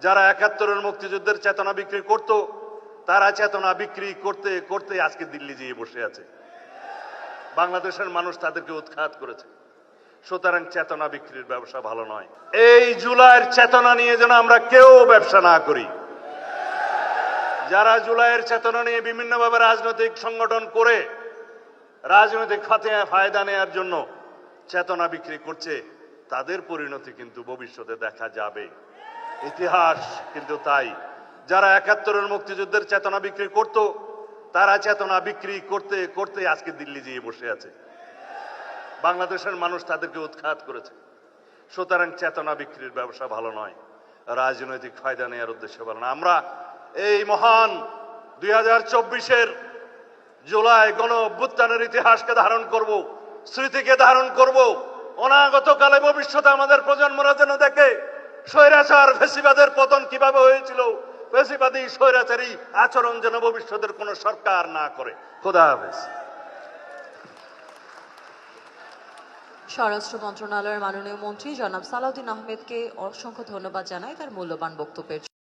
যারা ৭১-এর মুক্তিযুদ্ধের চেতনা বিক্রি করত, তারা চেতনা বিক্রি করতে করতে আজকে দিল্লি গিয়ে বসে আছে। বাংলাদেশের মানুষ তাদেরকে উৎখাত করেছে। সুতরাং চেতনা বিক্রির ব্যবসা ভালো নয়। এই জুলাইয়ের চেতনা নিয়ে যেন আমরা কেউ ব্যবসা না করি। যারা জুলাইয়ের চেতনা নিয়ে বিভিন্নভাবে রাজনৈতিক সংগঠন করে রাজনৈতিক ফায়দা নেওয়ার জন্য চেতনা বিক্রি করছে, তাদের পরিণতি কিন্তু ভবিষ্যতে দেখা যাবে। ইতিহাস কিন্তু তাই। যারা ৭১-এর মুক্তিযুদ্ধের চেতনা বিক্রি করত, তারা চেতনা বিক্রি করতে করতে আজকে দিল্লি গিয়ে বসে আছে। বাংলাদেশের মানুষ তাদেরকে উৎখাত করেছে। সুতরাং চেতনা বিক্রির ব্যবসা ভালো নয়, রাজনৈতিক ফায়দা নেওয়ার উদ্দেশ্যে ভালো না। আমরা এই মহান 2024-এর জুলাই গণ অভ্যুত্থানের ইতিহাসকে ধারণ করব, স্মৃতিকে ধারণ করব। অনাগত কালে ভবিষ্যতে আমাদের প্রজন্মরা যেন দেখে স্বৈরাচার ফ্যাসিবাদের পতন কিভাবে হয়েছিল। ফ্যাসিবাদী স্বৈরাচারী আচরণ যেন ভবিষ্যতের কোন সরকার না করে। খোদা হাফেজ। স্বরাষ্ট্র মন্ত্রণালয়ের মাননীয় মন্ত্রী জনাব সালাউদ্দিন আহমেদকে অসংখ্য ধন্যবাদ জানাই তার মূল্যবান বক্তব্যের